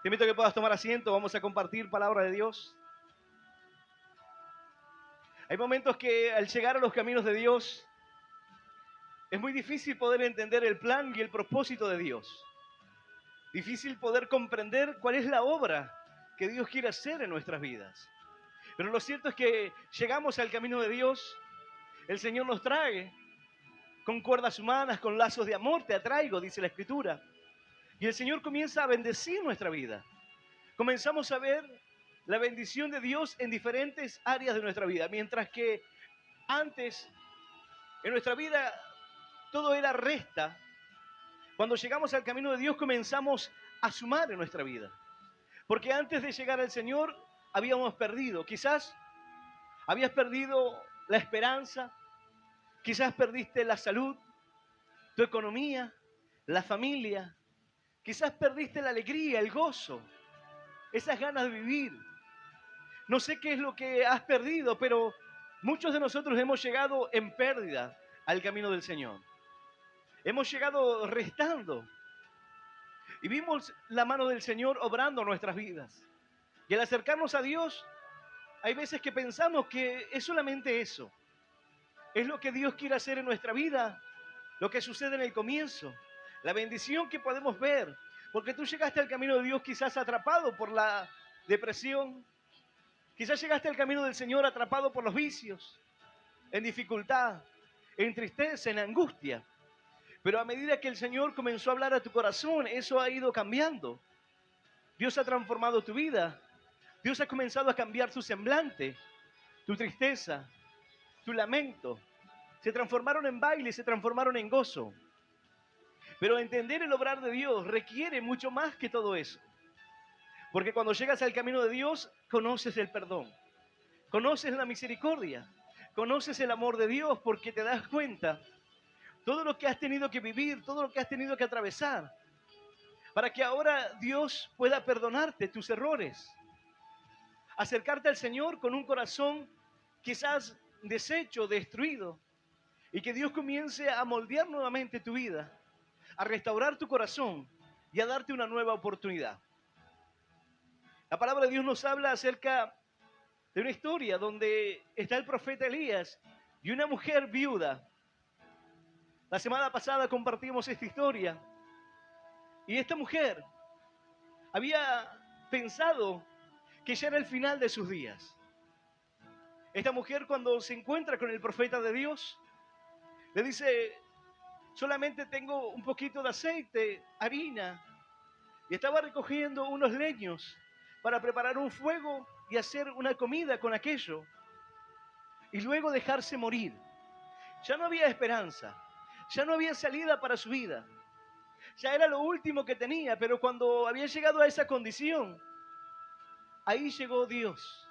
Te invito a que puedas tomar asiento, vamos a compartir palabra de Dios. Hay momentos que al llegar a los caminos de Dios es muy difícil poder entender el plan y el propósito de Dios. Difícil poder comprender cuál es la obra que Dios quiere hacer en nuestras vidas. Pero lo cierto es que llegamos al camino de Dios, el Señor nos trae con cuerdas humanas, con lazos de amor, te atraigo, dice la Escritura. Y el Señor comienza a bendecir nuestra vida. Comenzamos a ver la bendición de Dios en diferentes áreas de nuestra vida. Mientras que antes en nuestra vida todo era resta, cuando llegamos al camino de Dios comenzamos a sumar en nuestra vida. Porque antes de llegar al Señor habíamos perdido. Quizás habías perdido la esperanza, quizás perdiste la salud, tu economía, la familia. Quizás perdiste la alegría, el gozo, esas ganas de vivir. No sé qué es lo que has perdido, pero muchos de nosotros hemos llegado en pérdida al camino del Señor. Hemos llegado restando y vimos la mano del Señor obrando en nuestras vidas. Y al acercarnos a Dios, hay veces que pensamos que es solamente eso. Es lo que Dios quiere hacer en nuestra vida, lo que sucede en el comienzo, la bendición que podemos ver. Porque tú llegaste al camino de Dios quizás atrapado por la depresión, quizás llegaste al camino del Señor atrapado por los vicios, en dificultad, en tristeza, en angustia. Pero a medida que el Señor comenzó a hablar a tu corazón, eso ha ido cambiando. Dios ha transformado tu vida. Dios ha comenzado a cambiar tu semblante, tu tristeza, tu lamento. Se transformaron en baile, se transformaron en gozo. Pero entender el obrar de Dios requiere mucho más que todo eso. Porque cuando llegas al camino de Dios, conoces el perdón, conoces la misericordia, conoces el amor de Dios porque te das cuenta todo lo que has tenido que vivir, todo lo que has tenido que atravesar, para que ahora Dios pueda perdonarte tus errores, acercarte al Señor con un corazón quizás deshecho, destruido, y que Dios comience a moldear nuevamente tu vida, a restaurar tu corazón y a darte una nueva oportunidad. La palabra de Dios nos habla acerca de una historia donde está el profeta Elías y una mujer viuda. La semana pasada compartimos esta historia y esta mujer había pensado que ya era el final de sus días. Esta mujer, cuando se encuentra con el profeta de Dios, le dice: solamente tengo un poquito de aceite, harina, y estaba recogiendo unos leños para preparar un fuego y hacer una comida con aquello, y luego dejarse morir. Ya no había esperanza, ya no había salida para su vida, ya era lo último que tenía. Pero cuando había llegado a esa condición, ahí llegó Dios.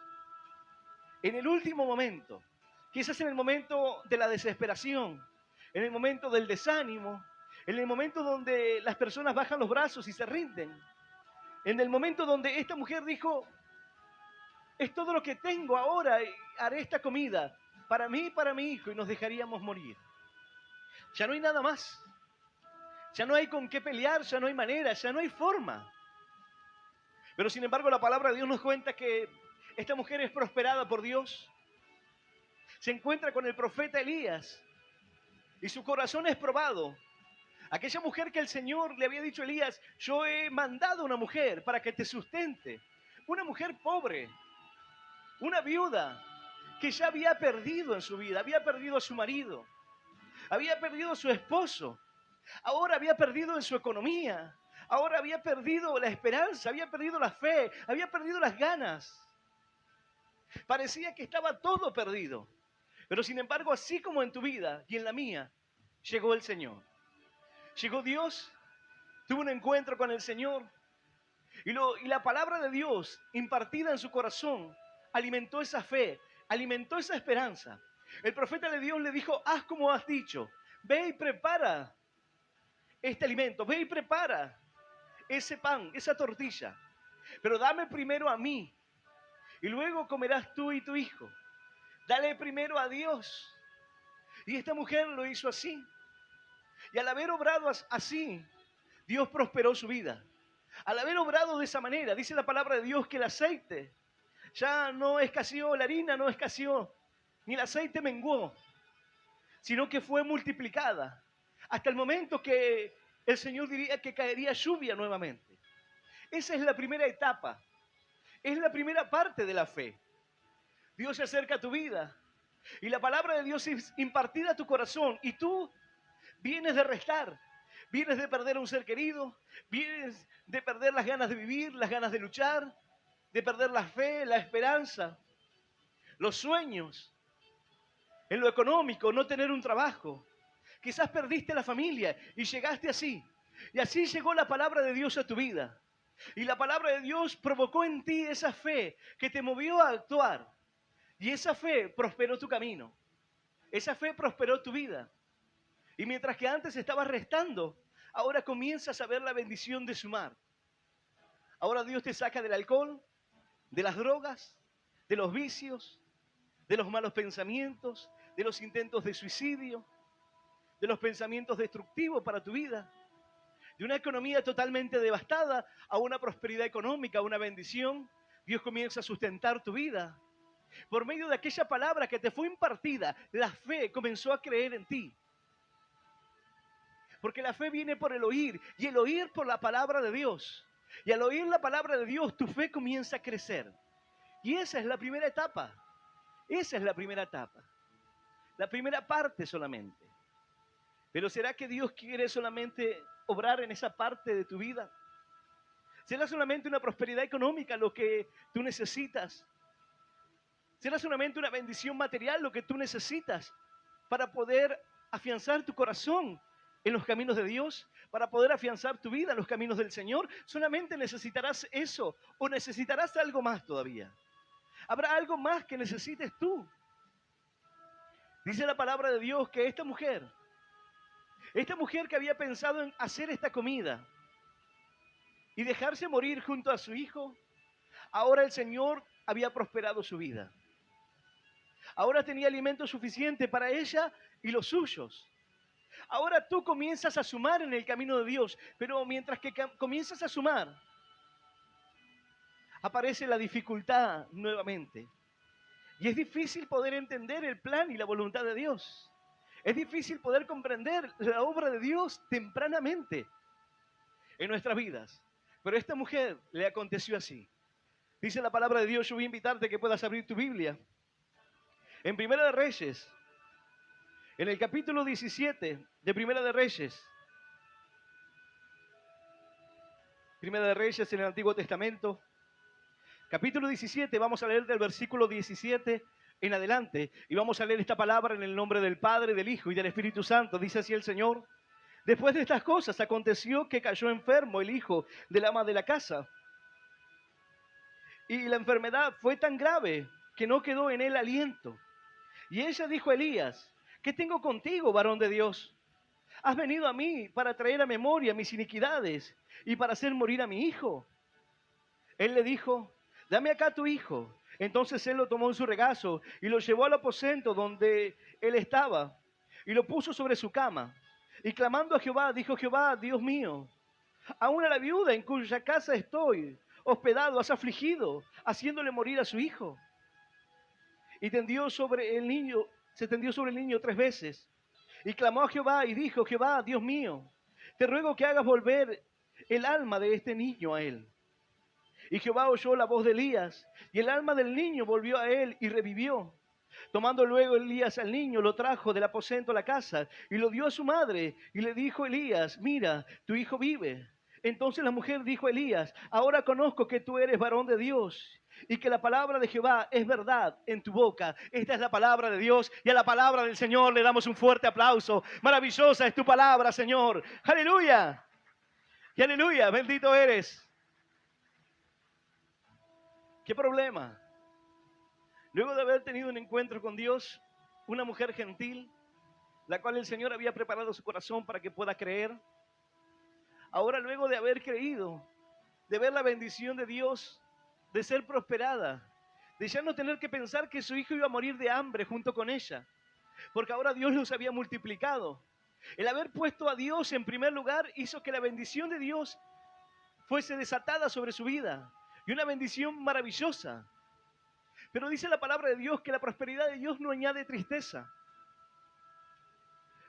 En el último momento, quizás en el momento de la desesperación, en el momento del desánimo, en el momento donde las personas bajan los brazos y se rinden, en el momento donde esta mujer dijo: es todo lo que tengo ahora, y haré esta comida para mí y para mi hijo, y nos dejaríamos morir. Ya no hay nada más, ya no hay con qué pelear, ya no hay manera, ya no hay forma. Pero sin embargo la palabra de Dios nos cuenta que esta mujer es prosperada por Dios, se encuentra con el profeta Elías y su corazón es probado. Aquella mujer que el Señor le había dicho a Elías: yo he mandado una mujer para que te sustente. Una mujer pobre, una viuda que ya había perdido en su vida, había perdido a su marido, había perdido a su esposo, ahora había perdido en su economía, ahora había perdido la esperanza, había perdido la fe, había perdido las ganas. Parecía que estaba todo perdido. Pero sin embargo, así como en tu vida y en la mía, llegó el Señor. Llegó Dios, tuvo un encuentro con el Señor y la palabra de Dios impartida en su corazón alimentó esa fe, alimentó esa esperanza. El profeta de Dios le dijo: haz como has dicho, ve y prepara este alimento, ve y prepara ese pan, esa tortilla, pero dame primero a mí y luego comerás tú y tu hijo. Dale primero a Dios. Y esta mujer lo hizo así. Y al haber obrado así, Dios prosperó su vida. Al haber obrado de esa manera, dice la palabra de Dios que el aceite ya no escaseó, la harina no escaseó, ni el aceite menguó, sino que fue multiplicada hasta el momento que el Señor diría que caería lluvia nuevamente. Esa es la primera etapa, es la primera parte de la fe. Dios se acerca a tu vida y la palabra de Dios es impartida a tu corazón y tú vienes de restar, vienes de perder a un ser querido, vienes de perder las ganas de vivir, las ganas de luchar, de perder la fe, la esperanza, los sueños, en lo económico, no tener un trabajo. Quizás perdiste la familia y llegaste así. Y así llegó la palabra de Dios a tu vida. Y la palabra de Dios provocó en ti esa fe que te movió a actuar. Y esa fe prosperó tu camino. Esa fe prosperó tu vida. Y mientras que antes estabas restando, ahora comienzas a ver la bendición de sumar. Ahora Dios te saca del alcohol, de las drogas, de los vicios, de los malos pensamientos, de los intentos de suicidio, de los pensamientos destructivos para tu vida, de una economía totalmente devastada a una prosperidad económica, a una bendición. Dios comienza a sustentar tu vida. Por medio de aquella palabra que te fue impartida, la fe comenzó a creer en ti. Porque la fe viene por el oír y el oír por la palabra de Dios. Y al oír la palabra de Dios, tu fe comienza a crecer. Y esa es la primera etapa. Esa es la primera etapa. La primera parte solamente. Pero ¿será que Dios quiere solamente obrar en esa parte de tu vida? ¿Será solamente una prosperidad económica lo que tú necesitas? ¿Será solamente una bendición material lo que tú necesitas para poder afianzar tu corazón en los caminos de Dios? Para poder afianzar tu vida en los caminos del Señor. ¿Solamente necesitarás eso o necesitarás algo más todavía? ¿Habrá algo más que necesites tú? Dice la palabra de Dios que esta mujer que había pensado en hacer esta comida y dejarse morir junto a su hijo, ahora el Señor había prosperado su vida. Ahora tenía alimento suficiente para ella y los suyos. Ahora tú comienzas a sumar en el camino de Dios, pero mientras que comienzas a sumar, aparece la dificultad nuevamente. Y es difícil poder entender el plan y la voluntad de Dios. Es difícil poder comprender la obra de Dios tempranamente en nuestras vidas. Pero a esta mujer le aconteció así. Dice la palabra de Dios, yo voy a invitarte a que puedas abrir tu Biblia. En Primera de Reyes, en el capítulo 17 de Primera de Reyes. Primera de Reyes en el Antiguo Testamento. Capítulo 17, vamos a leer del versículo 17 en adelante. Y vamos a leer esta palabra en el nombre del Padre, del Hijo y del Espíritu Santo. Dice así el Señor. Después de estas cosas aconteció que cayó enfermo el hijo del ama de la casa. Y la enfermedad fue tan grave que no quedó en él aliento. Y ella dijo a Elías, ¿qué tengo contigo, varón de Dios? Has venido a mí para traer a memoria mis iniquidades y para hacer morir a mi hijo. Él le dijo, dame acá tu hijo. Entonces él lo tomó en su regazo y lo llevó al aposento donde él estaba y lo puso sobre su cama. Y clamando a Jehová, dijo Jehová, Dios mío, aún a la viuda en cuya casa estoy hospedado has afligido, haciéndole morir a su hijo. Y se tendió sobre el niño 3 veces. Y clamó a Jehová y dijo, Jehová, Dios mío, te ruego que hagas volver el alma de este niño a él. Y Jehová oyó la voz de Elías, y el alma del niño volvió a él y revivió. Tomando luego Elías al niño, lo trajo del aposento a la casa, y lo dio a su madre, y le dijo Elías, mira, tu hijo vive. Entonces la mujer dijo a Elías, ahora conozco que tú eres varón de Dios, y que la palabra de Jehová es verdad en tu boca. Esta es la palabra de Dios, y a la palabra del Señor le damos un fuerte aplauso. Maravillosa es tu palabra, Señor. Aleluya. Y aleluya, bendito eres. ¿Qué problema? Luego de haber tenido un encuentro con Dios, una mujer gentil, la cual el Señor había preparado su corazón para que pueda creer, ahora luego de haber creído, de ver la bendición de Dios, de ser prosperada, de ya no tener que pensar que su hijo iba a morir de hambre junto con ella, porque ahora Dios los había multiplicado. El haber puesto a Dios en primer lugar hizo que la bendición de Dios fuese desatada sobre su vida y una bendición maravillosa. Pero dice la palabra de Dios que la prosperidad de Dios no añade tristeza.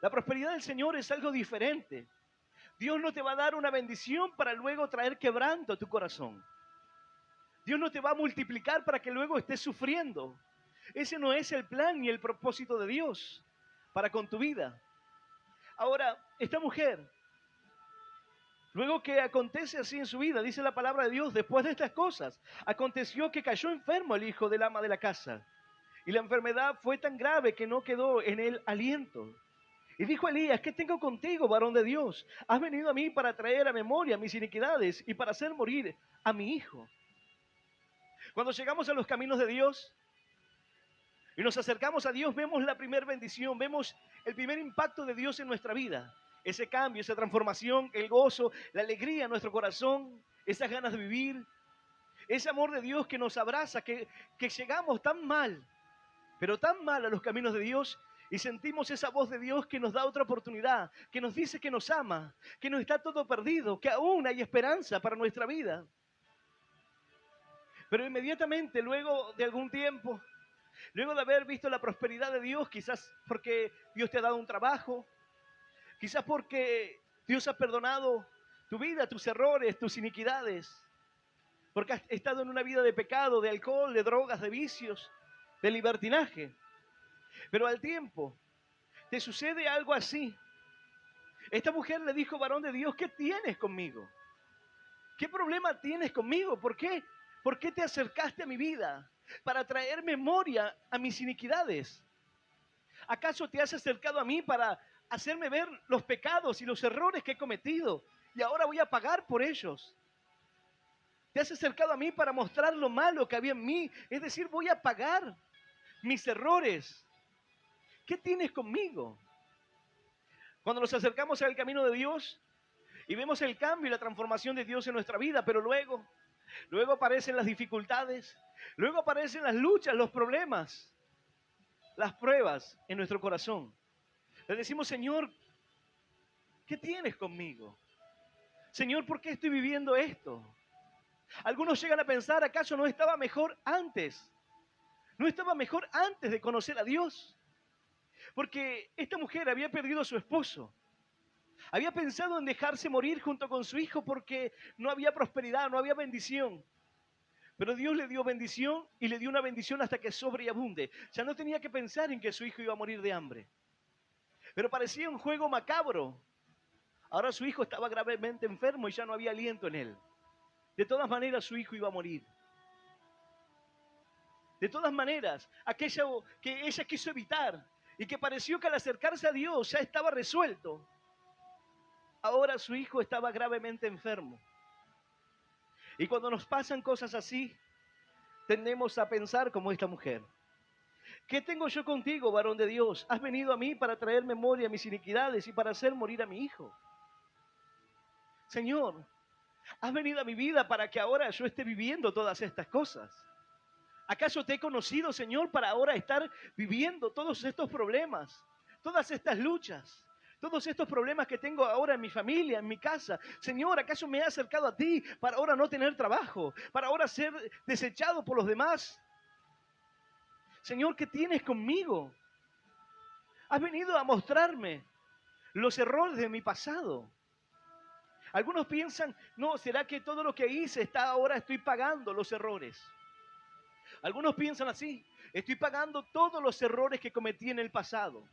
La prosperidad del Señor es algo diferente. Dios no te va a dar una bendición para luego traer quebranto a tu corazón. Dios no te va a multiplicar para que luego estés sufriendo. Ese no es el plan ni el propósito de Dios para con tu vida. Ahora, esta mujer, luego que acontece así en su vida, dice la palabra de Dios, después de estas cosas, aconteció que cayó enfermo el hijo del ama de la casa. Y la enfermedad fue tan grave que no quedó en él aliento. Y dijo Elías: ¿qué tengo contigo, varón de Dios? Has venido a mí para traer a memoria mis iniquidades y para hacer morir a mi hijo. Cuando llegamos a los caminos de Dios y nos acercamos a Dios, vemos la primera bendición, vemos el primer impacto de Dios en nuestra vida. Ese cambio, esa transformación, el gozo, la alegría en nuestro corazón, esas ganas de vivir, ese amor de Dios que nos abraza, que llegamos tan mal, pero tan mal a los caminos de Dios, y sentimos esa voz de Dios que nos da otra oportunidad, que nos dice que nos ama, que no está todo perdido, que aún hay esperanza para nuestra vida. Pero inmediatamente, luego de algún tiempo, luego de haber visto la prosperidad de Dios, quizás porque Dios te ha dado un trabajo, quizás porque Dios ha perdonado tu vida, tus errores, tus iniquidades, porque has estado en una vida de pecado, de alcohol, de drogas, de vicios, de libertinaje. Pero al tiempo te sucede algo así. Esta mujer le dijo: varón de Dios, ¿qué tienes conmigo? ¿Qué problema tienes conmigo? ¿Por qué? ¿Por qué te acercaste a mi vida? Para traer memoria a mis iniquidades. ¿Acaso te has acercado a mí para hacerme ver los pecados y los errores que he cometido y ahora voy a pagar por ellos? ¿Te has acercado a mí para mostrar lo malo que había en mí? Es decir, voy a pagar mis errores. ¿Qué tienes conmigo? Cuando nos acercamos al camino de Dios y vemos el cambio y la transformación de Dios en nuestra vida, pero luego aparecen las dificultades, luego aparecen las luchas, los problemas, las pruebas en nuestro corazón. Le decimos: Señor, ¿qué tienes conmigo? Señor, ¿por qué estoy viviendo esto? Algunos llegan a pensar: ¿acaso no estaba mejor antes? ¿No estaba mejor antes de conocer a Dios? Porque esta mujer había perdido a su esposo. Había pensado en dejarse morir junto con su hijo porque no había prosperidad, no había bendición. Pero Dios le dio bendición y le dio una bendición hasta que sobre y abunde. Ya no tenía que pensar en que su hijo iba a morir de hambre. Pero parecía un juego macabro. Ahora su hijo estaba gravemente enfermo y ya no había aliento en él. De todas maneras su hijo iba a morir. De todas maneras, aquello que ella quiso evitar y que pareció que al acercarse a Dios ya estaba resuelto, ahora su hijo estaba gravemente enfermo. Y cuando nos pasan cosas así, tendemos a pensar como esta mujer: ¿qué tengo yo contigo, varón de Dios? Has venido a mí para traer memoria a mis iniquidades y para hacer morir a mi hijo. Señor, has venido a mi vida para que ahora yo esté viviendo todas estas cosas. ¿Acaso te he conocido, Señor, para ahora estar viviendo todos estos problemas, todas estas luchas, todos estos problemas que tengo ahora en mi familia, en mi casa? Señor, ¿acaso me he acercado a ti para ahora no tener trabajo, para ahora ser desechado por los demás? Señor, ¿qué tienes conmigo? Has venido a mostrarme los errores de mi pasado. Algunos piensan: no, ¿será que todo lo que hice ahora estoy pagando los errores? Algunos piensan así: estoy pagando todos los errores que cometí en el pasado.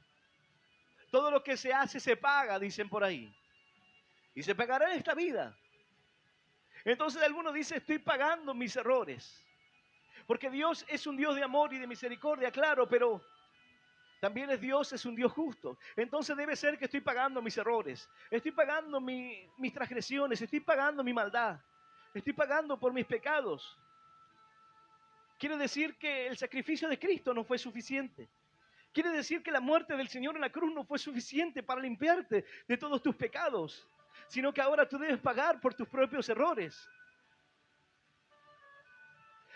Todo lo que se hace se paga, dicen por ahí. Y se pagará en esta vida. Entonces algunos dicen: estoy pagando mis errores. Porque Dios es un Dios de amor y de misericordia, claro, pero también es un Dios justo. Entonces debe ser que estoy pagando mis errores. Estoy pagando mis transgresiones, estoy pagando mi maldad. Estoy pagando por mis pecados. Quiere decir que el sacrificio de Cristo no fue suficiente. Quiere decir que la muerte del Señor en la cruz no fue suficiente para limpiarte de todos tus pecados, sino que ahora tú debes pagar por tus propios errores.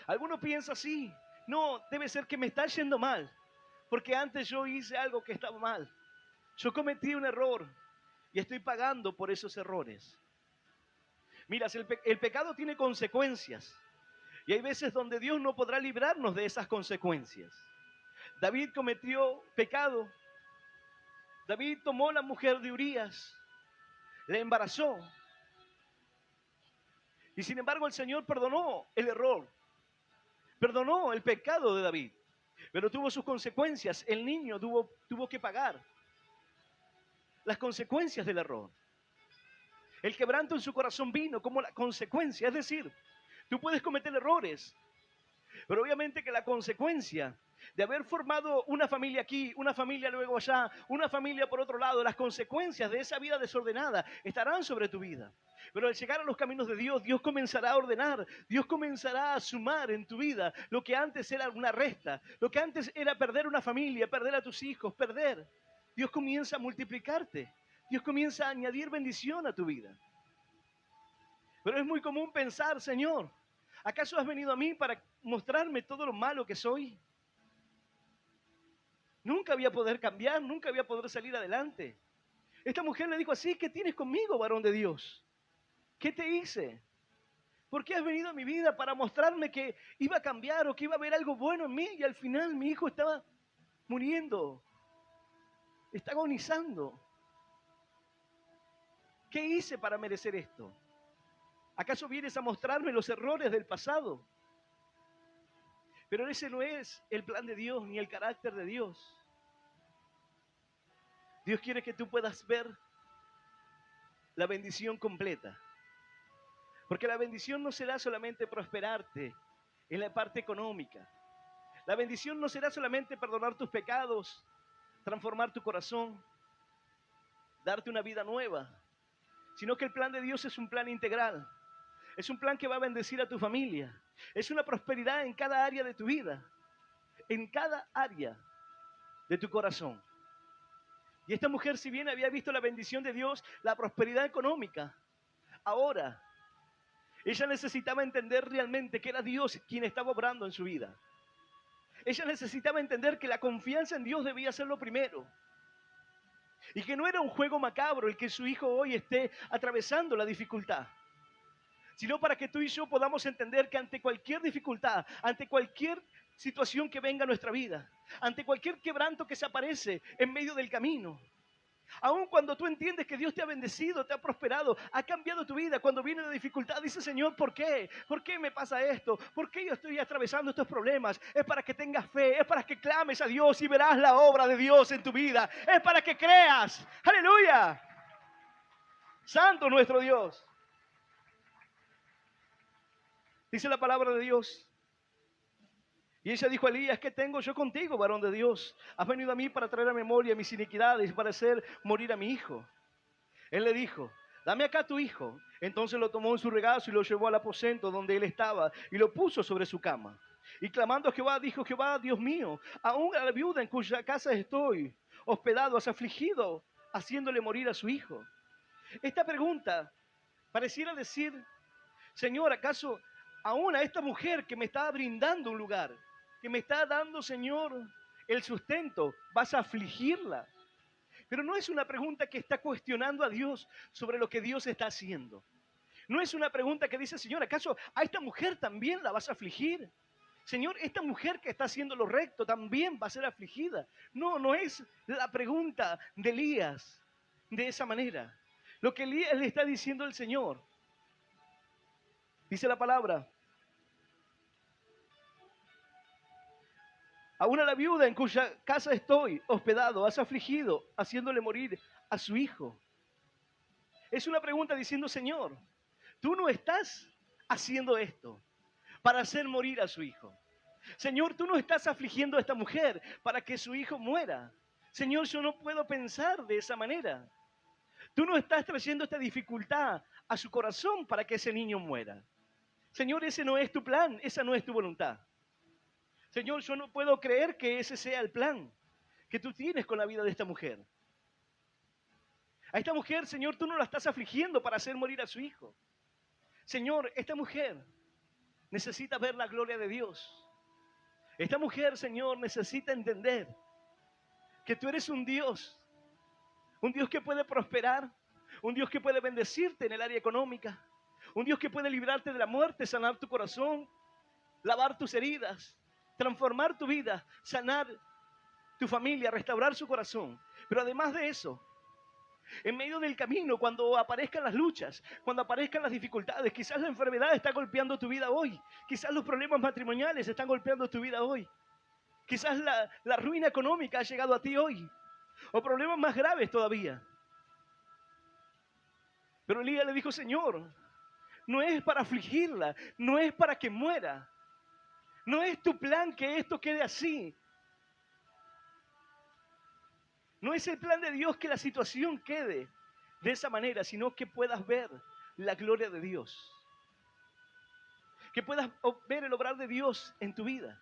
Alguno piensa así: no, debe ser que me está yendo mal, porque antes yo hice algo que estaba mal. Yo cometí un error y estoy pagando por esos errores. Mira, el pecado tiene consecuencias. Y hay veces donde Dios no podrá librarnos de esas consecuencias. David cometió pecado. David tomó la mujer de Urías, la embarazó. Y sin embargo el Señor perdonó el error, perdonó el pecado de David, pero tuvo sus consecuencias. El niño tuvo que pagar las consecuencias del error. El quebranto en su corazón vino como la consecuencia. Es decir, tú puedes cometer errores, pero obviamente que la consecuencia de haber formado una familia aquí, una familia luego allá, una familia por otro lado, las consecuencias de esa vida desordenada estarán sobre tu vida. Pero al llegar a los caminos de Dios, Dios comenzará a ordenar, Dios comenzará a sumar en tu vida lo que antes era una resta, lo que antes era perder una familia, perder a tus hijos, perder. Dios comienza a multiplicarte, Dios comienza a añadir bendición a tu vida. Pero es muy común pensar, Señor, ¿acaso has venido a mí para mostrarme todo lo malo que soy? Nunca voy a poder cambiar, nunca voy a poder salir adelante. Esta mujer le dijo así: ¿qué tienes conmigo, varón de Dios? ¿Qué te hice? ¿Por qué has venido a mi vida para mostrarme que iba a cambiar o que iba a haber algo bueno en mí? Y al final mi hijo estaba muriendo, está agonizando. ¿Qué hice para merecer esto? ¿Acaso vienes a mostrarme los errores del pasado? Pero ese no es el plan de Dios ni el carácter de Dios. Dios quiere que tú puedas ver la bendición completa. Porque la bendición no será solamente prosperarte en la parte económica. La bendición no será solamente perdonar tus pecados, transformar tu corazón, darte una vida nueva, sino que el plan de Dios es un plan integral. Es un plan que va a bendecir a tu familia. Es una prosperidad en cada área de tu vida, en cada área de tu corazón. Y esta mujer, si bien había visto la bendición de Dios, la prosperidad económica, ahora ella necesitaba entender realmente que era Dios quien estaba obrando en su vida. Ella necesitaba entender que la confianza en Dios debía ser lo primero. Y que no era un juego macabro el que su hijo hoy esté atravesando la dificultad, sino para que tú y yo podamos entender que ante cualquier dificultad, ante cualquier situación que venga a nuestra vida, ante cualquier quebranto que se aparece en medio del camino, aun cuando tú entiendes que Dios te ha bendecido, te ha prosperado, ha cambiado tu vida, cuando viene la dificultad, dice: Señor, ¿por qué? ¿Por qué me pasa esto? ¿Por qué yo estoy atravesando estos problemas? Es para que tengas fe, es para que clames a Dios y verás la obra de Dios en tu vida. Es para que creas. ¡Aleluya! Santo nuestro Dios. Dice la palabra de Dios. Y ella dijo a Elías: ¿qué tengo yo contigo, varón de Dios? Has venido a mí para traer a memoria mis iniquidades y para hacer morir a mi hijo. Él le dijo: dame acá tu hijo. Entonces lo tomó en su regazo y lo llevó al aposento donde él estaba y lo puso sobre su cama. Y clamando a Jehová, dijo: Jehová, Dios mío, aún a la viuda en cuya casa estoy hospedado has afligido, haciéndole morir a su hijo. Esta pregunta pareciera decir: Señor, ¿acaso aún a esta mujer que me está brindando un lugar, que me está dando, Señor, el sustento, vas a afligirla? Pero no es una pregunta que está cuestionando a Dios sobre lo que Dios está haciendo. No es una pregunta que dice: Señor, ¿acaso a esta mujer también la vas a afligir? Señor, esta mujer que está haciendo lo recto también va a ser afligida. No, no es la pregunta de Elías de esa manera. Lo que Elías le está diciendo al Señor, dice la palabra: aún a la viuda en cuya casa estoy hospedado has afligido, haciéndole morir a su hijo. Es una pregunta diciendo: Señor, tú no estás haciendo esto para hacer morir a su hijo. Señor, tú no estás afligiendo a esta mujer para que su hijo muera. Señor, yo no puedo pensar de esa manera. Tú no estás trayendo esta dificultad a su corazón para que ese niño muera. Señor, ese no es tu plan, esa no es tu voluntad. Señor, yo no puedo creer que ese sea el plan que tú tienes con la vida de esta mujer. A esta mujer, Señor, tú no la estás afligiendo para hacer morir a su hijo. Señor, esta mujer necesita ver la gloria de Dios. Esta mujer, Señor, necesita entender que tú eres un Dios que puede prosperar, un Dios que puede bendecirte en el área económica, Un Dios que puede librarte de la muerte, sanar tu corazón, lavar tus heridas, transformar tu vida, sanar tu familia, restaurar su corazón. Pero además de eso, en medio del camino, cuando aparezcan las luchas, cuando aparezcan las dificultades, quizás la enfermedad está golpeando tu vida hoy, quizás los problemas matrimoniales están golpeando tu vida hoy, quizás la ruina económica ha llegado a ti hoy, o problemas más graves todavía. Pero Elías le dijo: Señor, no es para afligirla, no es para que muera, no es tu plan que esto quede así. No es el plan de Dios que la situación quede de esa manera, sino que puedas ver la gloria de Dios. Que puedas ver el obrar de Dios en tu vida.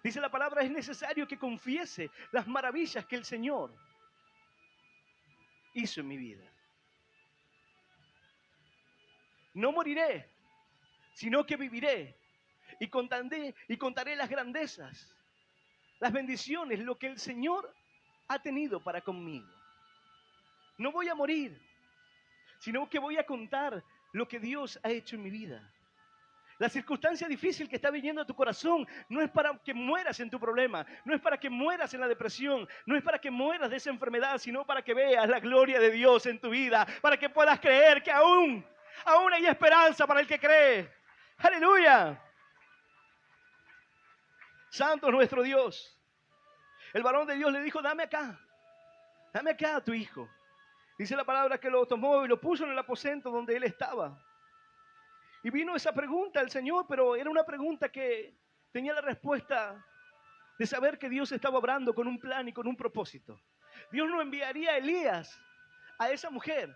Dice la palabra: es necesario que confiese las maravillas que el Señor hizo en mi vida. No moriré, sino que viviré y contaré las grandezas, las bendiciones, lo que el Señor ha tenido para conmigo. No voy a morir, sino que voy a contar lo que Dios ha hecho en mi vida. La circunstancia difícil que está viniendo a tu corazón no es para que mueras en tu problema, no es para que mueras en la depresión, no es para que mueras de esa enfermedad, sino para que veas la gloria de Dios en tu vida, para que puedas creer que aún hay esperanza para el que cree. ¡Aleluya! Santo es nuestro Dios. El varón de Dios le dijo: dame acá a tu hijo. Dice la palabra que lo tomó y lo puso en el aposento donde él estaba. Y vino esa pregunta al Señor, pero era una pregunta que tenía la respuesta de saber que Dios estaba obrando con un plan y con un propósito. Dios no enviaría a Elías a esa mujer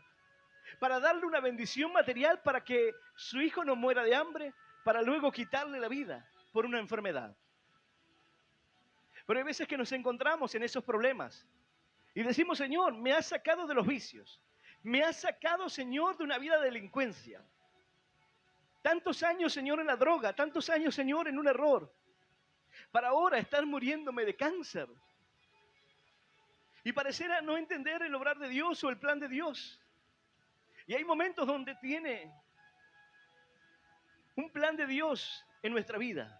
para darle una bendición material para que su hijo no muera de hambre, para luego quitarle la vida por una enfermedad. Pero hay veces que nos encontramos en esos problemas y decimos: Señor, me has sacado de los vicios, me has sacado, Señor, de una vida de delincuencia. Tantos años, Señor, en la droga, tantos años, Señor, en un error, para ahora estar muriéndome de cáncer. Y pareciera no entender el obrar de Dios o el plan de Dios. Y hay momentos donde tiene un plan de Dios en nuestra vida.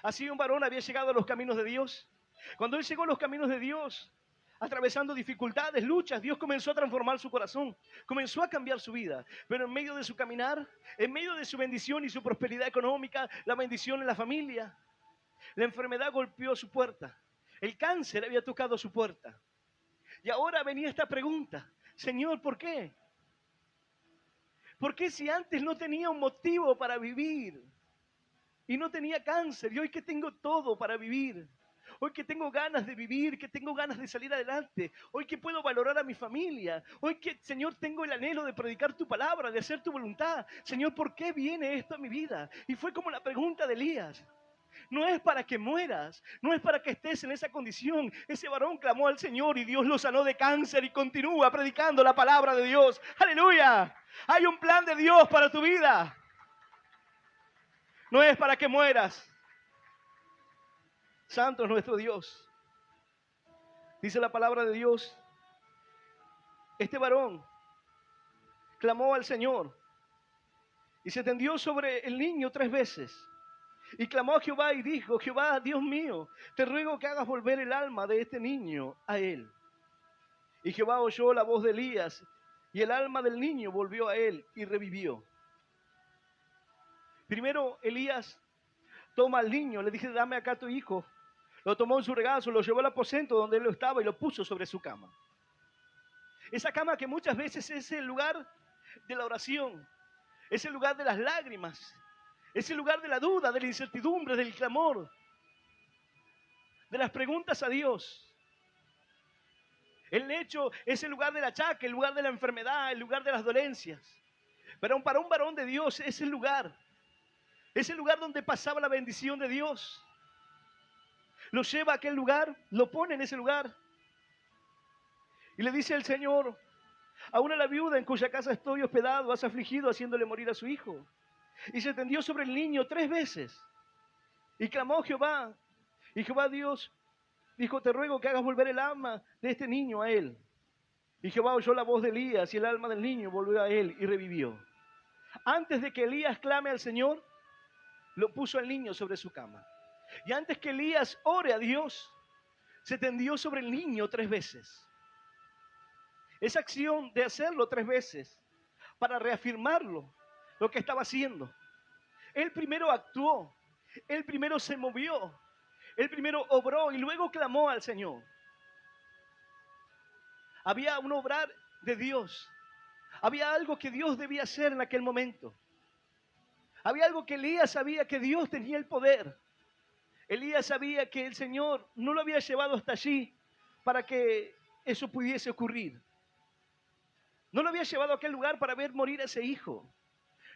Así un varón había llegado a los caminos de Dios. Cuando él llegó a los caminos de Dios, atravesando dificultades, luchas, Dios comenzó a transformar su corazón, comenzó a cambiar su vida. Pero en medio de su caminar, en medio de su bendición y su prosperidad económica, la bendición en la familia, la enfermedad golpeó su puerta. El cáncer había tocado su puerta. Y ahora venía esta pregunta: Señor, ¿por qué? ¿Por qué si antes no tenía un motivo para vivir y no tenía cáncer, y hoy que tengo todo para vivir? Hoy que tengo ganas de vivir, que tengo ganas de salir adelante, hoy que puedo valorar a mi familia, hoy que, Señor, tengo el anhelo de predicar tu palabra, de hacer tu voluntad. Señor, ¿por qué viene esto a mi vida? Y fue como la pregunta de Elías. No es para que mueras, no es para que estés en esa condición. Ese varón clamó al Señor y Dios lo sanó de cáncer y continúa predicando la palabra de Dios. ¡Aleluya! Hay un plan de Dios para tu vida. No es para que mueras. Santo es nuestro Dios. Dice la palabra de Dios: este varón clamó al Señor y se tendió sobre el niño 3 veces. Y clamó a Jehová y dijo: Jehová, Dios mío, te ruego que hagas volver el alma de este niño a él. Y Jehová oyó la voz de Elías, y el alma del niño volvió a él y revivió. Primero Elías toma al niño, le dice: dame acá a tu hijo. Lo tomó en su regazo, lo llevó al aposento donde él estaba y lo puso sobre su cama. Esa cama que muchas veces es el lugar de la oración, es el lugar de las lágrimas, es el lugar de la duda, de la incertidumbre, del clamor, de las preguntas a Dios. El lecho es el lugar del achaque, el lugar de la enfermedad, el lugar de las dolencias. Pero para un varón de Dios es el lugar donde pasaba la bendición de Dios. Lo lleva a aquel lugar, lo pone en ese lugar. Y le dice al Señor: aún a la viuda en cuya casa estoy hospedado has afligido haciéndole morir a su hijo. Y se tendió sobre el niño 3 veces. Y clamó a Jehová. Y Jehová Dios dijo: te ruego que hagas volver el alma de este niño a él. Y Jehová oyó la voz de Elías y el alma del niño volvió a él y revivió. Antes de que Elías clame al Señor, lo puso al niño sobre su cama. Y antes que Elías ore a Dios, se tendió sobre el niño 3 veces. Esa acción de hacerlo 3 veces para reafirmarlo, lo que estaba haciendo. Él primero actuó, él primero se movió, él primero obró y luego clamó al Señor. Había un obrar de Dios. Había algo que Dios debía hacer en aquel momento. Había algo que Elías sabía, que Dios tenía el poder. Elías sabía que el Señor no lo había llevado hasta allí para que eso pudiese ocurrir. No lo había llevado a aquel lugar para ver morir a ese hijo.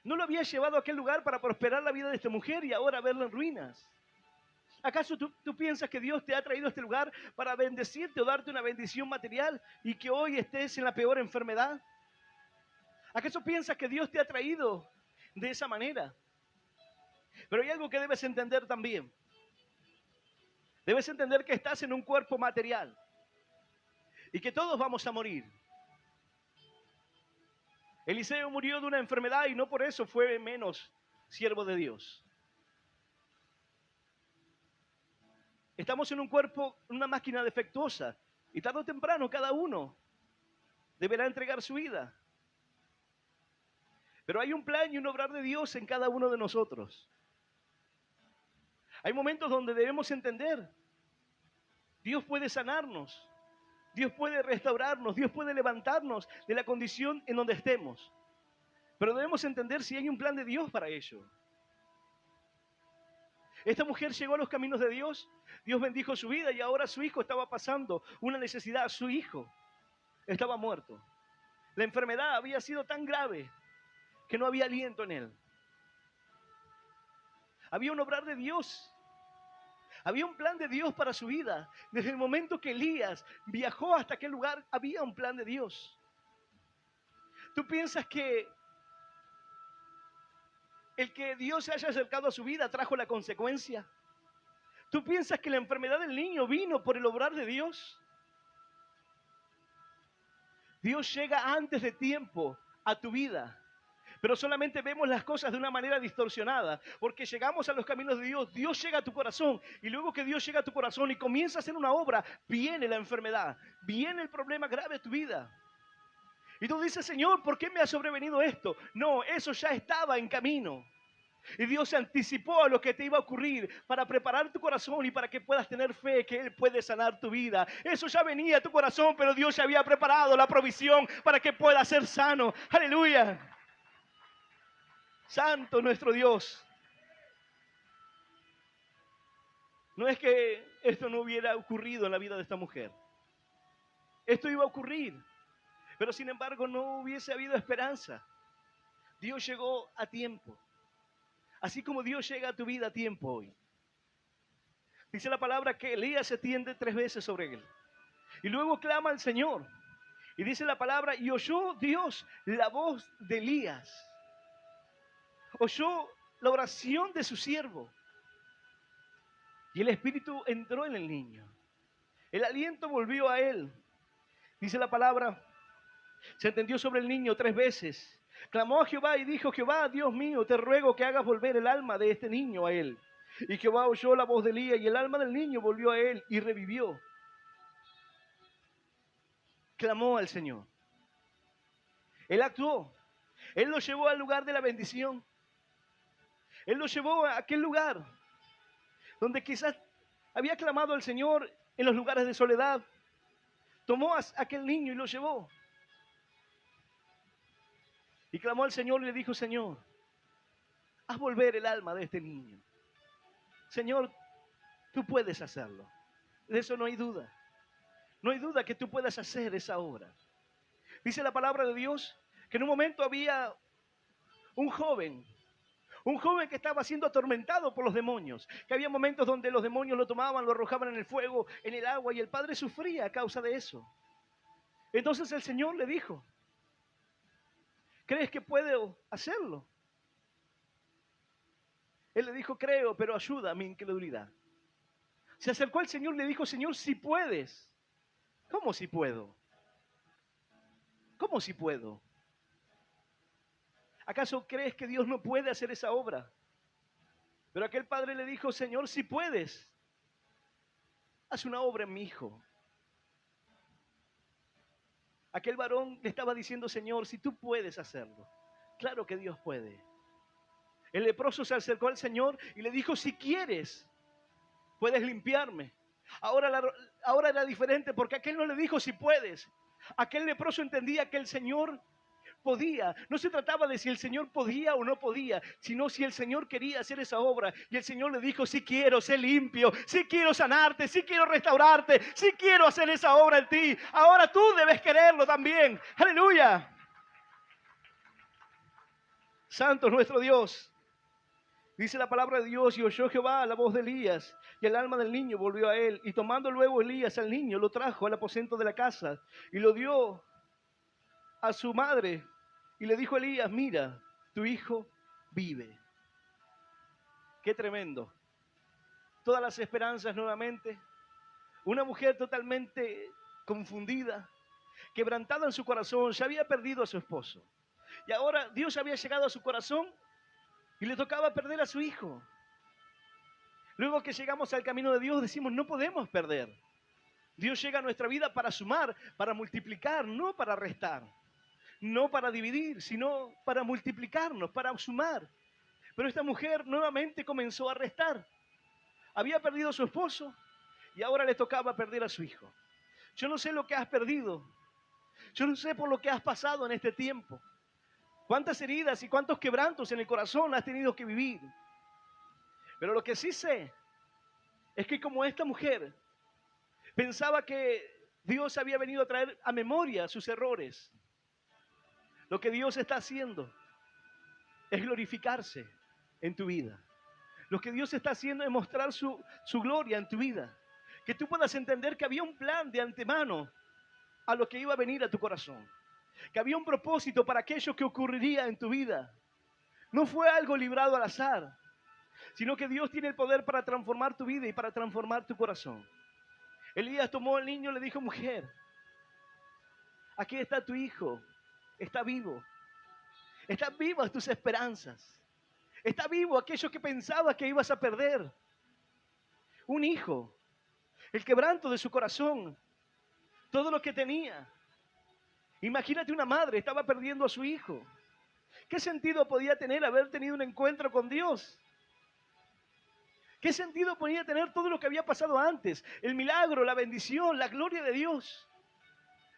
No lo había llevado a aquel lugar para prosperar la vida de esta mujer y ahora verla en ruinas. ¿Acaso tú piensas que Dios te ha traído a este lugar para bendecirte o darte una bendición material y que hoy estés en la peor enfermedad? ¿Acaso piensas que Dios te ha traído de esa manera? Pero hay algo que debes entender también. Debes entender que estás en un cuerpo material y que todos vamos a morir. Eliseo murió de una enfermedad y no por eso fue menos siervo de Dios. Estamos en un cuerpo, una máquina defectuosa, y tarde o temprano cada uno deberá entregar su vida. Pero hay un plan y un obrar de Dios en cada uno de nosotros. Hay momentos donde debemos entender, Dios puede sanarnos, Dios puede restaurarnos, Dios puede levantarnos de la condición en donde estemos. Pero debemos entender si hay un plan de Dios para ello. Esta mujer llegó a los caminos de Dios, Dios bendijo su vida y ahora su hijo estaba pasando una necesidad. Su hijo estaba muerto. La enfermedad había sido tan grave que no había aliento en él. Había un obrar de Dios. Había un plan de Dios para su vida. Desde el momento que Elías viajó hasta aquel lugar, había un plan de Dios. ¿Tú piensas que el que Dios se haya acercado a su vida trajo la consecuencia? ¿Tú piensas que la enfermedad del niño vino por el obrar de Dios? Dios llega antes de tiempo a tu vida, pero solamente vemos las cosas de una manera distorsionada, porque llegamos a los caminos de Dios, Dios llega a tu corazón, y luego que Dios llega a tu corazón y comienza a hacer una obra, viene la enfermedad, viene el problema grave de tu vida. Y tú dices, Señor, ¿por qué me ha sobrevenido esto? No, eso ya estaba en camino. Y Dios se anticipó a lo que te iba a ocurrir para preparar tu corazón y para que puedas tener fe que Él puede sanar tu vida. Eso ya venía a tu corazón, pero Dios ya había preparado la provisión para que puedas ser sano. Aleluya. Santo nuestro Dios. No es que esto no hubiera ocurrido en la vida de esta mujer. Esto iba a ocurrir, pero sin embargo no hubiese habido esperanza. Dios llegó a tiempo. Así como Dios llega a tu vida a tiempo hoy. Dice la palabra que Elías se tiende 3 veces sobre él. Y luego clama al Señor. Y dice la palabra, y oyó Dios la voz de Elías. Oyó la oración de su siervo. Y el espíritu entró en el niño. El aliento volvió a él. Dice la palabra, se tendió sobre el niño 3 veces. Clamó a Jehová y dijo, Jehová, Dios mío, te ruego que hagas volver el alma de este niño a él. Y Jehová oyó la voz de Elías y el alma del niño volvió a él y revivió. Clamó al Señor. Él actuó. Él lo llevó al lugar de la bendición. Él lo llevó a aquel lugar donde quizás había clamado al Señor en los lugares de soledad. Tomó a aquel niño y lo llevó. Y clamó al Señor y le dijo, Señor, haz volver el alma de este niño. Señor, tú puedes hacerlo. De eso no hay duda. No hay duda que tú puedas hacer esa obra. Dice la palabra de Dios que en un momento había un joven que estaba siendo atormentado por los demonios, que había momentos donde los demonios lo tomaban, lo arrojaban en el fuego, en el agua, y el padre sufría a causa de eso. Entonces el Señor le dijo, ¿crees que puedo hacerlo? Él le dijo, creo, pero ayuda a mi incredulidad. Se acercó al Señor y le dijo, Señor, si puedes. ¿Cómo si puedo? ¿Cómo si puedo? ¿Acaso crees que Dios no puede hacer esa obra? Pero aquel padre le dijo, Señor, si puedes, haz una obra en mi hijo. Aquel varón le estaba diciendo, Señor, si tú puedes hacerlo. Claro que Dios puede. El leproso se acercó al Señor y le dijo, si quieres, puedes limpiarme. Ahora era diferente porque aquel no le dijo si puedes. Aquel leproso entendía que el Señor podía. No se trataba de si el Señor podía o no podía, sino si el Señor quería hacer esa obra. Y el Señor le dijo, si quiero, sé limpio, si quiero sanarte, si quiero restaurarte, si quiero hacer esa obra en ti. Ahora tú debes quererlo también. Aleluya. Santo es nuestro Dios. Dice la palabra de Dios, y oyó Jehová la voz de Elías, y el alma del niño volvió a él. Y tomando luego Elías al niño, lo trajo al aposento de la casa, y lo dio a su madre. Y le dijo a Elías, mira, tu hijo vive. Qué tremendo. Todas las esperanzas nuevamente. Una mujer totalmente confundida, quebrantada en su corazón, ya había perdido a su esposo. Y ahora Dios había llegado a su corazón y le tocaba perder a su hijo. Luego que llegamos al camino de Dios decimos, no podemos perder. Dios llega a nuestra vida para sumar, para multiplicar, no para restar. No para dividir, sino para multiplicarnos, para sumar. Pero esta mujer nuevamente comenzó a restar. Había perdido a su esposo y ahora le tocaba perder a su hijo. Yo no sé lo que has perdido. Yo no sé por lo que has pasado en este tiempo. Cuántas heridas y cuántos quebrantos en el corazón has tenido que vivir. Pero lo que sí sé es que como esta mujer pensaba que Dios había venido a traer a memoria sus errores, lo que Dios está haciendo es glorificarse en tu vida. Lo que Dios está haciendo es mostrar su gloria en tu vida. Que tú puedas entender que había un plan de antemano a lo que iba a venir a tu corazón. Que había un propósito para aquello que ocurriría en tu vida. No fue algo librado al azar, sino que Dios tiene el poder para transformar tu vida y para transformar tu corazón. Elías tomó al niño y le dijo, mujer, aquí está tu hijo, está vivo. Están vivas tus esperanzas. Está vivo aquello que pensabas que ibas a perder. Un hijo, el quebranto de su corazón, todo lo que tenía. Imagínate una madre, estaba perdiendo a su hijo. ¿Qué sentido podía tener haber tenido un encuentro con Dios? ¿Qué sentido podía tener todo lo que había pasado antes? El milagro, la bendición, la gloria de Dios.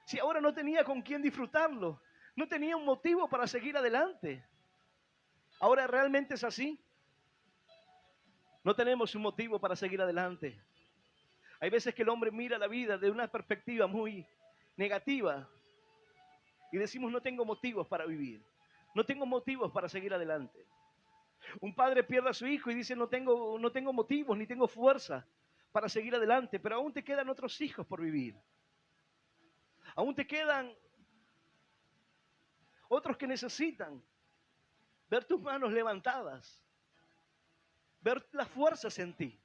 Si ahora no tenía con quién disfrutarlo, no tenía un motivo para seguir adelante. ¿Ahora realmente es así? No tenemos un motivo para seguir adelante. Hay veces que el hombre mira la vida de una perspectiva muy negativa y decimos no tengo motivos para vivir, no tengo motivos para seguir adelante. Un padre pierde a su hijo y dice no tengo motivos ni tengo fuerza para seguir adelante, pero aún te quedan otros hijos por vivir. Aún te quedan otros que necesitan ver tus manos levantadas, ver las fuerzas en ti.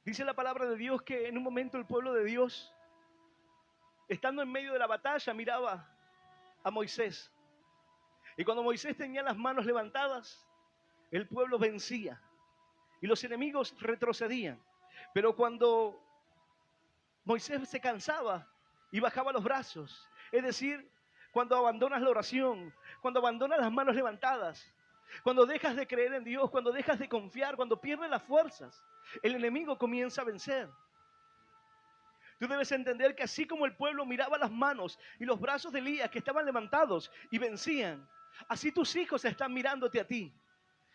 Dice la palabra de Dios que en un momento el pueblo de Dios, estando en medio de la batalla, miraba a Moisés. Y cuando Moisés tenía las manos levantadas, el pueblo vencía y los enemigos retrocedían. Pero cuando Moisés se cansaba y bajaba los brazos, es decir, cuando abandonas la oración, cuando abandonas las manos levantadas, cuando dejas de creer en Dios, cuando dejas de confiar, cuando pierdes las fuerzas, el enemigo comienza a vencer. Tú debes entender que así como el pueblo miraba las manos y los brazos de Elías que estaban levantados y vencían, así tus hijos están mirándote a ti.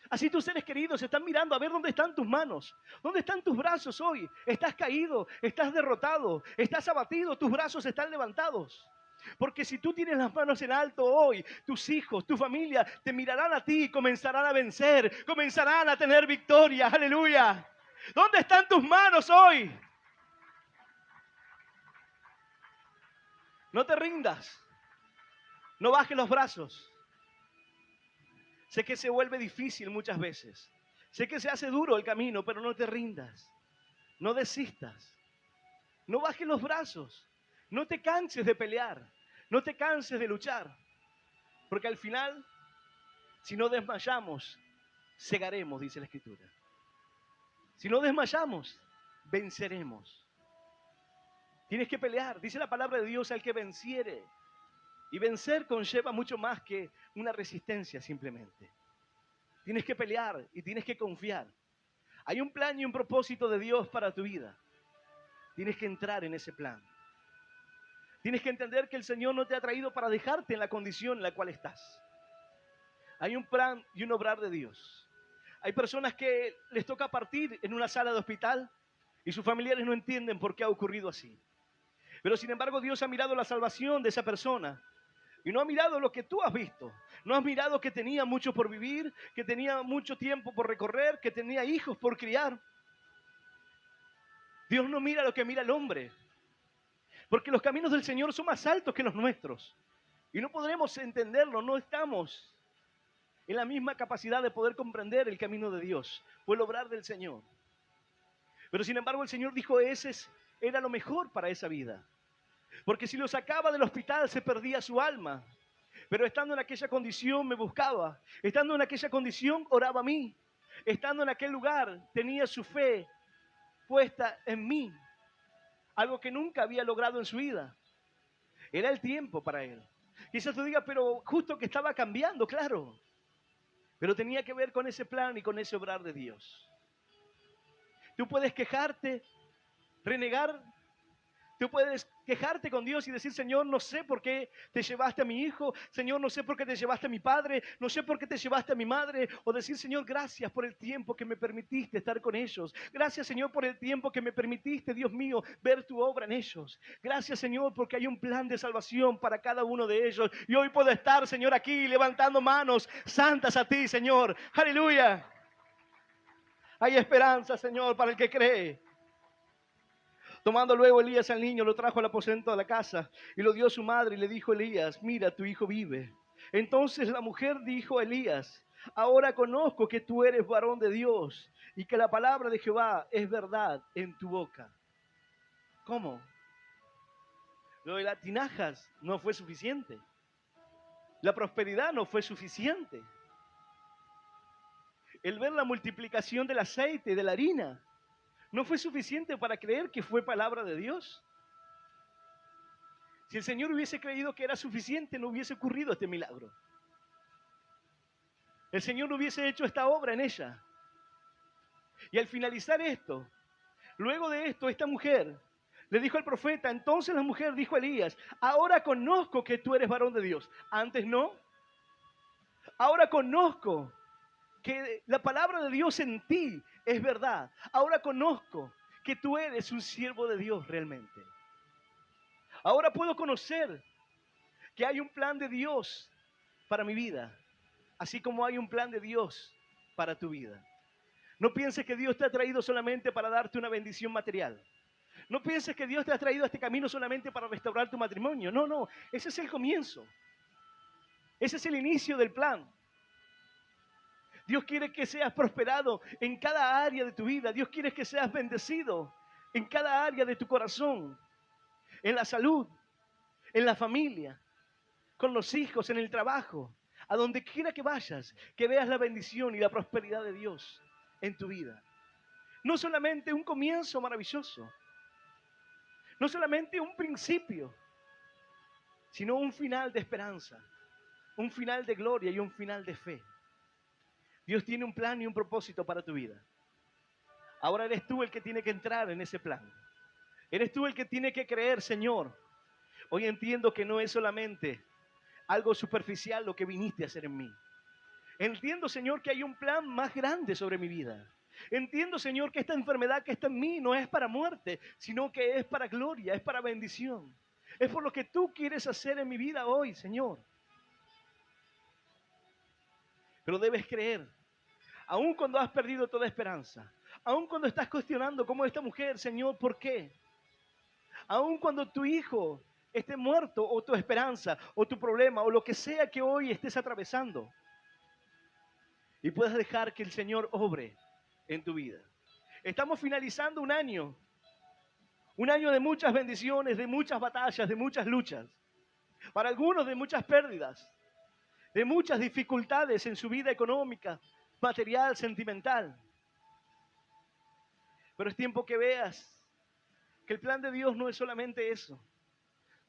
Así tus seres queridos están mirando a ver dónde están tus manos, dónde están tus brazos hoy. Estás caído, estás derrotado, estás abatido, tus brazos están levantados. Porque si tú tienes las manos en alto hoy, tus hijos, tu familia te mirarán a ti y comenzarán a vencer, comenzarán a tener victoria. Aleluya. ¿Dónde están tus manos hoy? No te rindas, no bajes los brazos. Sé que se vuelve difícil muchas veces. Sé que se hace duro el camino, pero no te rindas. No desistas. No bajes los brazos. No te canses de pelear, no te canses de luchar, porque al final, si no desmayamos, cegaremos, dice la Escritura. Si no desmayamos, venceremos. Tienes que pelear, dice la palabra de Dios, al que venciere. Y vencer conlleva mucho más que una resistencia simplemente. Tienes que pelear y tienes que confiar. Hay un plan y un propósito de Dios para tu vida. Tienes que entrar en ese plan. Tienes que entender que el Señor no te ha traído para dejarte en la condición en la cual estás. Hay un plan y un obrar de Dios. Hay personas que les toca partir en una sala de hospital y sus familiares no entienden por qué ha ocurrido así. Pero sin embargo Dios ha mirado la salvación de esa persona y no ha mirado lo que tú has visto. No has mirado que tenía mucho por vivir, que tenía mucho tiempo por recorrer, que tenía hijos por criar. Dios no mira lo que mira el hombre, porque los caminos del Señor son más altos que los nuestros. Y no podremos entenderlo, no estamos en la misma capacidad de poder comprender el camino de Dios o el obrar del Señor. Pero sin embargo el Señor dijo, era lo mejor para esa vida. Porque si lo sacaba del hospital se perdía su alma. Pero estando en aquella condición me buscaba. Estando en aquella condición oraba a mí. Estando en aquel lugar tenía su fe puesta en mí. Algo que nunca había logrado en su vida. Era el tiempo para él. Quizás tú digas, pero justo que estaba cambiando, claro. Pero tenía que ver con ese plan y con ese obrar de Dios. Tú puedes quejarte, renegar. Tú puedes quejarte con Dios y decir, Señor, no sé por qué te llevaste a mi hijo. Señor, no sé por qué te llevaste a mi padre. No sé por qué te llevaste a mi madre. O decir, Señor, gracias por el tiempo que me permitiste estar con ellos. Gracias, Señor, por el tiempo que me permitiste, Dios mío, ver tu obra en ellos. Gracias, Señor, porque hay un plan de salvación para cada uno de ellos. Y hoy puedo estar, Señor, aquí levantando manos santas a ti, Señor. Aleluya. Hay esperanza, Señor, para el que cree. Tomando luego Elías al niño, lo trajo al aposento de la casa y lo dio a su madre y le dijo a Elías, mira, tu hijo vive. Entonces la mujer dijo a Elías, ahora conozco que tú eres varón de Dios y que la palabra de Jehová es verdad en tu boca. ¿Cómo? Lo de las tinajas no fue suficiente. La prosperidad no fue suficiente. El ver la multiplicación del aceite y de la harina no fue suficiente para creer que fue palabra de Dios. Si el Señor hubiese creído que era suficiente, no hubiese ocurrido este milagro. El Señor no hubiese hecho esta obra en ella. Y al finalizar esto, luego de esto, esta mujer le dijo al profeta, entonces la mujer dijo a Elías, ahora conozco que tú eres varón de Dios. Antes no. Ahora conozco que la palabra de Dios en ti es verdad. Ahora conozco que tú eres un siervo de Dios realmente. Ahora puedo conocer que hay un plan de Dios para mi vida, así como hay un plan de Dios para tu vida. No pienses que Dios te ha traído solamente para darte una bendición material. No pienses que Dios te ha traído a este camino solamente para restaurar tu matrimonio. No, no, ese es el comienzo. Ese es el inicio del plan. Dios quiere que seas prosperado en cada área de tu vida. Dios quiere que seas bendecido en cada área de tu corazón. En la salud, en la familia, con los hijos, en el trabajo. A donde quiera que vayas, que veas la bendición y la prosperidad de Dios en tu vida. No solamente un comienzo maravilloso. No solamente un principio, sino un final de esperanza. Un final de gloria y un final de fe. Dios tiene un plan y un propósito para tu vida. Ahora eres tú el que tiene que entrar en ese plan. Eres tú el que tiene que creer, Señor. Hoy entiendo que no es solamente algo superficial lo que viniste a hacer en mí. Entiendo, Señor, que hay un plan más grande sobre mi vida. Entiendo, Señor, que esta enfermedad que está en mí no es para muerte, sino que es para gloria, es para bendición. Es por lo que tú quieres hacer en mi vida hoy, Señor. Pero debes creer, aun cuando has perdido toda esperanza, aun cuando estás cuestionando como esta mujer, Señor, ¿por qué? Aun cuando tu hijo esté muerto o tu esperanza o tu problema o lo que sea que hoy estés atravesando y puedas dejar que el Señor obre en tu vida. Estamos finalizando un Un año de muchas bendiciones, de muchas batallas, de muchas luchas. Para algunos de muchas pérdidas, de muchas dificultades en su vida económica, material, sentimental. Pero es tiempo que veas que el plan de Dios no es solamente eso.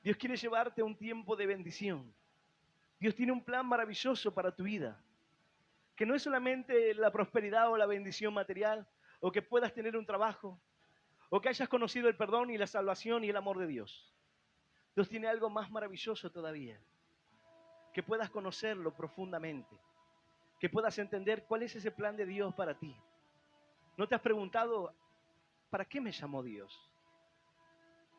Dios quiere llevarte a un tiempo de bendición. Dios tiene un plan maravilloso para tu vida, que no es solamente la prosperidad o la bendición material, o que puedas tener un trabajo, o que hayas conocido el perdón y la salvación y el amor de Dios. Dios tiene algo más maravilloso todavía, que puedas conocerlo profundamente, que puedas entender cuál es ese plan de Dios para ti. ¿No te has preguntado, ¿para qué me llamó Dios?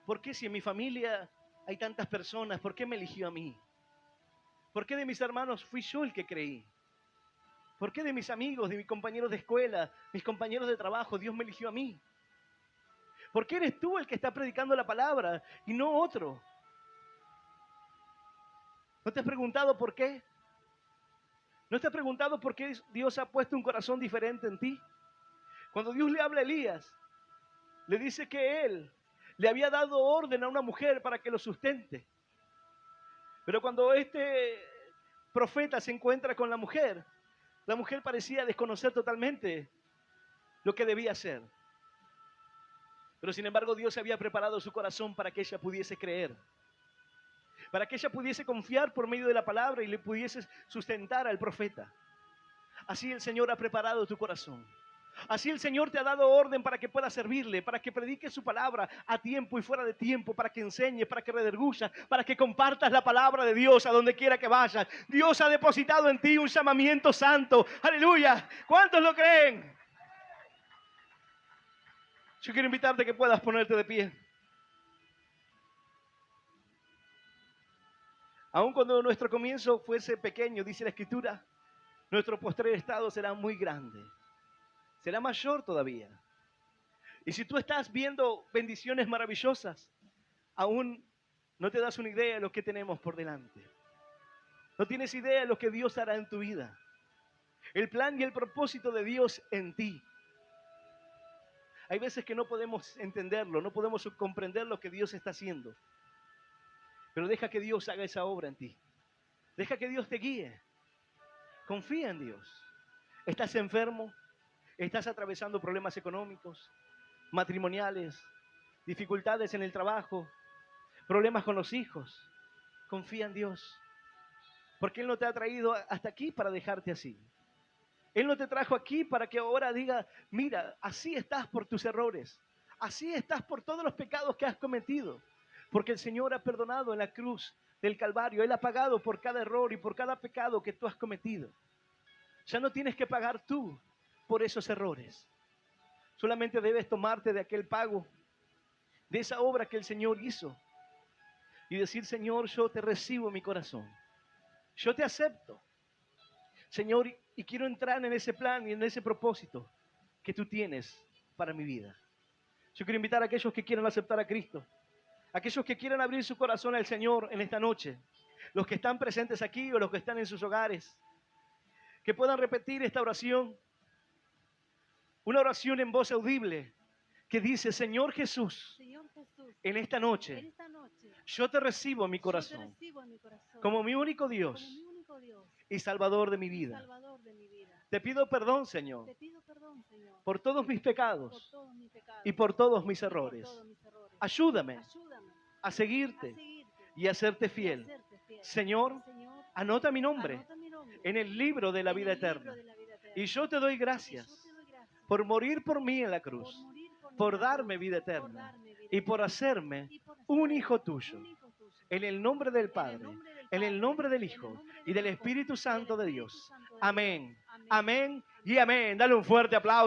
¿Por qué si en mi familia hay tantas personas, por qué me eligió a mí? ¿Por qué de mis hermanos fui yo el que creí? ¿Por qué de mis amigos, de mis compañeros de escuela, mis compañeros de trabajo, Dios me eligió a mí? ¿Por qué eres tú el que está predicando la palabra y no otro? ¿No te has preguntado por qué? ¿No te has preguntado por qué Dios ha puesto un corazón diferente en ti? Cuando Dios le habla a Elías, le dice que él le había dado orden a una mujer para que lo sustente. Pero cuando este profeta se encuentra con la mujer parecía desconocer totalmente lo que debía hacer. Pero sin embargo Dios había preparado su corazón para que ella pudiese creer, para que ella pudiese confiar por medio de la palabra y le pudiese sustentar al profeta. Así el Señor ha preparado tu corazón. Así el Señor te ha dado orden para que puedas servirle, para que prediques su palabra a tiempo y fuera de tiempo, para que enseñes, para que redarguyas, para que compartas la palabra de Dios a donde quiera que vayas. Dios ha depositado en ti un llamamiento santo. ¡Aleluya! ¿Cuántos lo creen? Yo quiero invitarte a que puedas ponerte de pie. Aun cuando nuestro comienzo fuese pequeño, dice la Escritura, nuestro postrer estado será muy grande. Será mayor todavía. Y si tú estás viendo bendiciones maravillosas, aún no te das una idea de lo que tenemos por delante. No tienes idea de lo que Dios hará en tu vida. El plan y el propósito de Dios en ti. Hay veces que no podemos entenderlo, no podemos comprender lo que Dios está haciendo. Pero deja que Dios haga esa obra en ti. Deja que Dios te guíe. Confía en Dios. ¿Estás enfermo? ¿Estás atravesando problemas económicos, matrimoniales, dificultades en el trabajo, problemas con los hijos? Confía en Dios. Porque Él no te ha traído hasta aquí para dejarte así. Él no te trajo aquí para que ahora diga, mira, así estás por tus errores. Así estás por todos los pecados que has cometido. Porque el Señor ha perdonado en la cruz del Calvario. Él ha pagado por cada error y por cada pecado que tú has cometido. Ya no tienes que pagar tú por esos errores. Solamente debes tomarte de aquel pago, de esa obra que el Señor hizo. Y decir, Señor, yo te recibo en mi corazón. Yo te acepto. Señor, y quiero entrar en ese plan y en ese propósito que tú tienes para mi vida. Yo quiero invitar a aquellos que quieran aceptar a Cristo, aquellos que quieran abrir su corazón al Señor en esta noche, los que están presentes aquí o los que están en sus hogares, que puedan repetir esta oración, una oración en voz audible que dice, Señor Jesús, en esta noche, yo te recibo en mi corazón como mi único Dios y Salvador de mi vida. Te pido perdón, Señor, por todos mis pecados y por todos mis errores. Ayúdame a seguirte y a serte fiel. Señor, anota mi nombre en el libro de la vida eterna. Y yo te doy gracias por morir por mí en la cruz, por darme vida eterna y por hacerme un hijo tuyo. En el nombre del Padre, en el nombre del Hijo y del Espíritu Santo de Dios. Amén, amén y amén. Dale un fuerte aplauso.